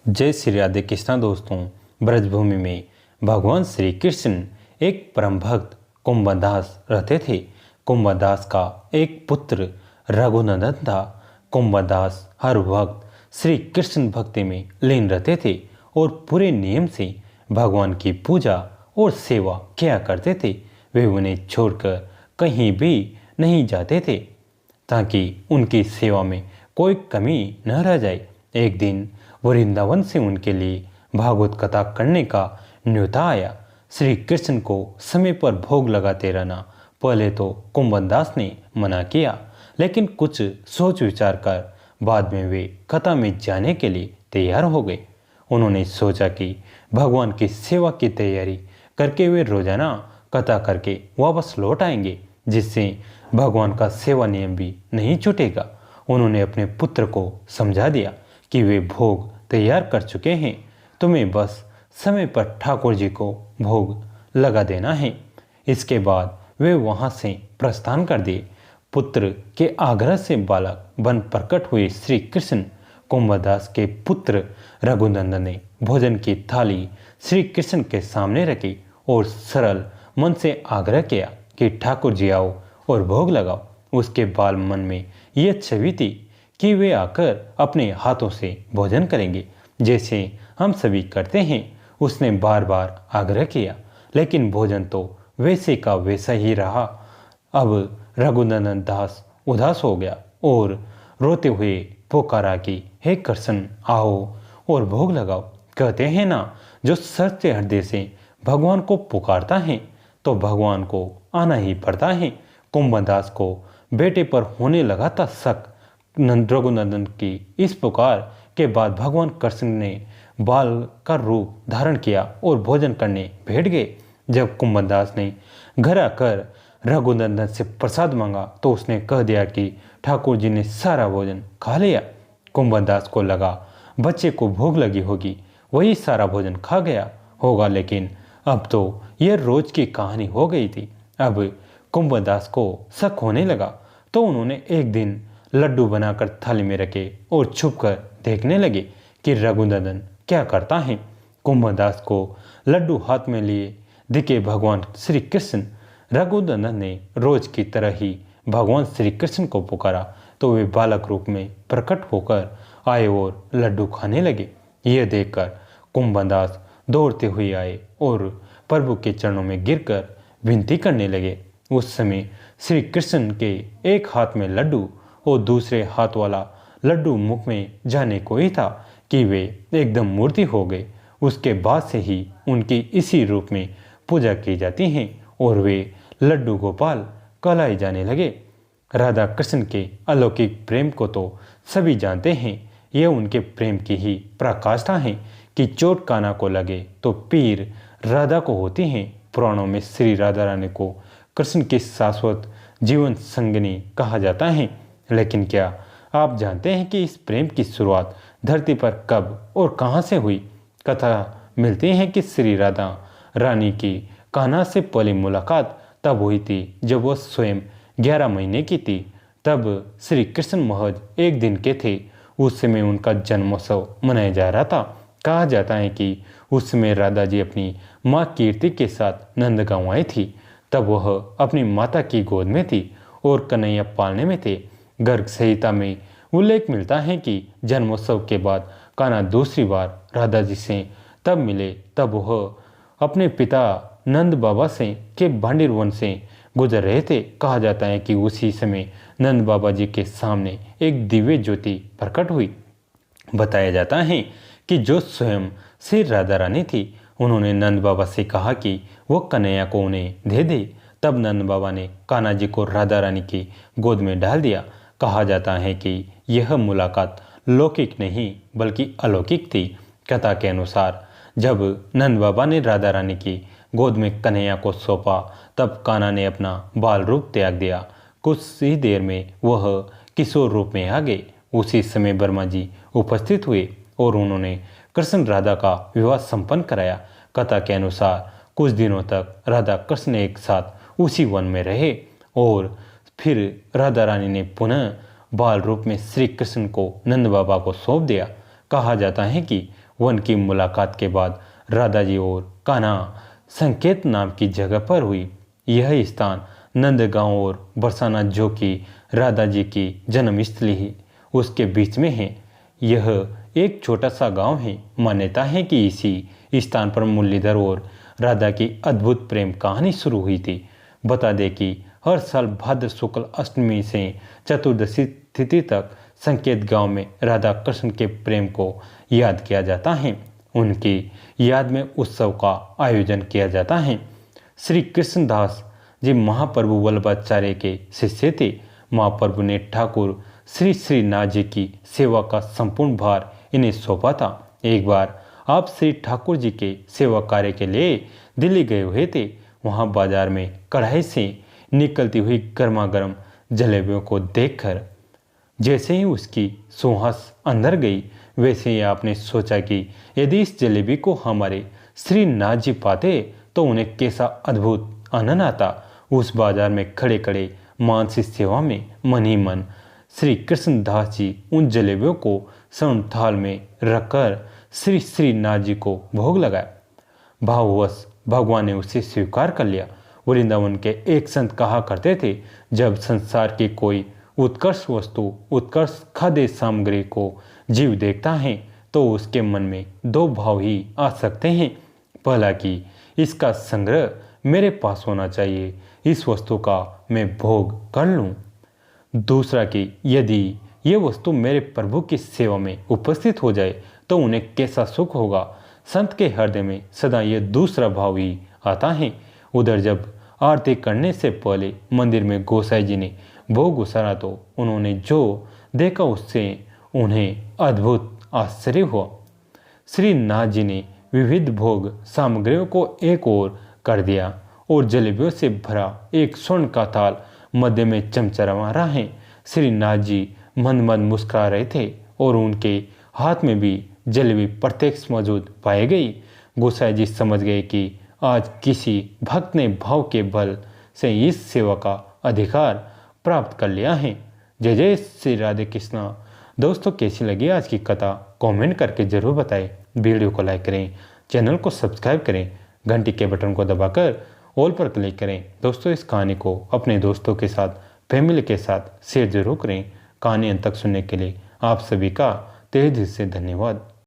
जय श्री राधे कृष्णा। दोस्तों, ब्रजभूमि में भगवान श्री कृष्ण एक परम भक्त कुंभदास रहते थे। कुंभदास का एक पुत्र रघुनंदन था। कुंभदास हर वक्त श्री कृष्ण भक्ति में लीन रहते थे और पूरे नियम से भगवान की पूजा और सेवा किया करते थे। वे उन्हें छोड़कर कहीं भी नहीं जाते थे ताकि उनकी सेवा में कोई कमी न रह जाए। एक दिन वृंदावन से उनके लिए भागवत कथा करने का न्योता आया। श्री कृष्ण को समय पर भोग लगाते रहना पहले तो कुंभदास ने मना किया, लेकिन कुछ सोच विचार कर बाद में वे कथा में जाने के लिए तैयार हो गए। उन्होंने सोचा कि भगवान की सेवा की तैयारी करके वे रोजाना कथा करके वापस लौट आएंगे, जिससे भगवान का सेवा नियम भी नहीं छूटेगा। उन्होंने अपने पुत्र को समझा दिया कि वे भोग तैयार कर चुके हैं, तुम्हें बस समय पर ठाकुर जी को भोग लगा देना है। इसके बाद वे वहां से प्रस्थान कर दिए। पुत्र के आग्रह से बालक बन प्रकट हुए श्री कृष्ण कुंभदास के पुत्र रघुनंदन ने भोजन की थाली श्री कृष्ण के सामने रखी और सरल मन से आग्रह किया कि ठाकुर जी आओ और भोग लगाओ। उसके बाल मन में यह छवि थी कि वे आकर अपने हाथों से भोजन करेंगे, जैसे हम सभी करते हैं। उसने बार बार आग्रह किया, लेकिन भोजन तो वैसे का वैसा ही रहा। अब रघुनंदन दास उदास हो गया और रोते हुए पुकारा कि हे कृष्ण आओ और भोग लगाओ। कहते हैं ना, जो सच्चे हृदय से भगवान को पुकारता है तो भगवान को आना ही पड़ता है। कुंभदास को बेटे पर होने लगा था शक। रघुनंदन की इस पुकार के बाद भगवान कृष्ण ने बाल का रूप धारण किया और भोजन करने बैठ गए। जब कुंभदास ने घर आकर रघुनंदन से प्रसाद मांगा तो उसने कह दिया कि ठाकुर जी ने सारा भोजन खा लिया। कुंभदास को लगा बच्चे को भूख लगी होगी, वही सारा भोजन खा गया होगा, लेकिन अब तो यह रोज की कहानी हो गई थी। अब कुंभदास को शक होने लगा तो उन्होंने एक दिन लड्डू बनाकर थाली में रखे और छुपकर देखने लगे कि रघुनंदन क्या करता है। कुंभदास को लड्डू हाथ में लिए दिखे भगवान श्री कृष्ण। रघुनंदन ने रोज की तरह ही भगवान श्री कृष्ण को पुकारा तो वे बालक रूप में प्रकट होकर आए और लड्डू खाने लगे। यह देखकर कुंभदास दौड़ते हुए आए और प्रभु के चरणों में गिरकर विनती करने लगे। उस समय श्री कृष्ण के एक हाथ में लड्डू और दूसरे हाथ वाला लड्डू मुख में जाने को ही था कि वे एकदम मूर्ति हो गए। उसके बाद से ही उनकी इसी रूप में पूजा की जाती है और वे लड्डू गोपाल कहलाए जाने लगे। राधा कृष्ण के अलौकिक प्रेम को तो सभी जानते हैं। यह उनके प्रेम की ही पराकाष्ठा है कि चोट काना को लगे तो पीर राधा को होती है। पुराणों में श्री राधा रानी को कृष्ण की शाश्वत जीवन संगिनी कहा जाता है। लेकिन क्या आप जानते हैं कि इस प्रेम की शुरुआत धरती पर कब और कहां से हुई? कथा मिलती है कि श्री राधा रानी की कान्हा से पहली मुलाकात तब हुई थी जब वह स्वयं 11 महीने की थी। तब श्री कृष्ण महज एक दिन के थे। उस समय उनका जन्मोत्सव मनाया जा रहा था। कहा जाता है कि उस समय राधा जी अपनी माँ कीर्ति के साथ नंदगांव आई थी। तब वह अपनी माता की गोद में थी और कन्हैया पालने में थे। गर्ग संहिता में उल्लेख मिलता है कि जन्मोत्सव के बाद कान्हा दूसरी बार राधा जी से तब मिले तब वह अपने पिता नंद बाबा से के भांडीर वन से गुजर रहे थे। कहा जाता है कि उसी समय नंद बाबा जी के सामने एक दिव्य ज्योति प्रकट हुई। बताया जाता है कि जो स्वयं श्री राधा रानी थी, उन्होंने नंद बाबा से कहा कि वह कन्हैया को उन्हें दे दे। तब नंद बाबा ने कान्हा जी को राधा रानी की गोद में डाल दिया। कहा जाता है कि यह मुलाकात लौकिक नहीं बल्कि अलौकिक थी। कथा के अनुसार जब नंद बाबा ने राधा रानी की गोद में कन्हैया को सौंपा तब कान्हा ने अपना बाल रूप त्याग दिया। कुछ ही देर में वह किशोर रूप में आ गए। उसी समय ब्रह्मा जी उपस्थित हुए और उन्होंने कृष्ण राधा का विवाह संपन्न कराया। कथा के अनुसार कुछ दिनों तक राधा कृष्ण एक साथ उसी वन में रहे और फिर राधा रानी ने पुनः बाल रूप में श्री कृष्ण को नंद बाबा को सौंप दिया। कहा जाता है कि वन की मुलाकात के बाद राधा जी और कान्हा संकेत नाम की जगह पर हुई। यह स्थान नंदगांव और बरसाना जो कि राधा जी की जन्मस्थली है उसके बीच में है। यह एक छोटा सा गांव है। मान्यता है कि इसी स्थान पर मुरलीधर और राधा की अद्भुत प्रेम कहानी शुरू हुई थी। बता दें कि हर साल भाद्र शुक्ल अष्टमी से चतुर्दशी तिथि तक संकेत गांव में राधा कृष्ण के प्रेम को याद किया जाता है। उनकी याद में उत्सव का आयोजन किया जाता है। श्री कृष्णदास जी महाप्रभु वल्लभाचार्य के शिष्य थे। महाप्रभु ने ठाकुर श्री श्रीनाथ जी की सेवा का संपूर्ण भार इन्हें सौंपा था। एक बार आप श्री ठाकुर जी के सेवा कार्य के लिए दिल्ली गए हुए थे। वहां बाजार में कढ़ाई से निकलती हुई गर्मा गर्म जलेबियों को देखकर जैसे ही उसकी सुहास अंदर गई, वैसे ही आपने सोचा कि यदि इस जलेबी को हमारे श्रीनाथ जी पाते तो उन्हें कैसा अद्भुत आनंद आता। उस बाजार में खड़े खड़े मानसी सेवा में मन ही मन श्री कृष्णदास जी उन जलेबियों को स्वर्ण थाल में रखकर श्री श्रीनाथ जी को भोग लगाया। भाववश भगवान ने उसे स्वीकार कर लिया। वृंदावन के एक संत कहा करते थे, जब संसार की कोई उत्कर्ष वस्तु, उत्कर्ष खाद्य सामग्री को जीव देखता है तो उसके मन में दो भाव ही आ सकते हैं। पहला कि इसका संग्रह मेरे पास होना चाहिए, इस वस्तु का मैं भोग कर लूं। दूसरा कि यदि ये वस्तु मेरे प्रभु की सेवा में उपस्थित हो जाए तो उन्हें कैसा सुख होगा। संत के हृदय में सदा यह दूसरा भाव ही आता है। उधर जब आरती करने से पहले मंदिर में गोसाई जी ने भोग उसारा तो उन्होंने जो देखा उससे उन्हें अद्भुत आश्चर्य हुआ। श्रीनाथ जी ने विविध भोग सामग्रियों को एक ओर कर दिया और जलेबियों से भरा एक स्वर्ण का थाल मध्य में चमचमा रहा है। श्रीनाथ जी मंद मंद मुस्कुरा रहे थे और उनके हाथ में भी जलेबी प्रत्यक्ष मौजूद पाई गई। गोसाई जी समझ गए कि आज किसी भक्त ने भाव के बल से इस सेवा का अधिकार प्राप्त कर लिया है। जय जय श्री राधे कृष्णा। दोस्तों, कैसी लगी आज की कथा कमेंट करके जरूर बताएं। वीडियो को लाइक करें, चैनल को सब्सक्राइब करें, घंटी के बटन को दबाकर ऑल पर क्लिक करें। दोस्तों, इस कहानी को अपने दोस्तों के साथ, फैमिली के साथ शेयर जरूर करें। कहानी अंत तक सुनने के लिए आप सभी का तहे दिल से धन्यवाद।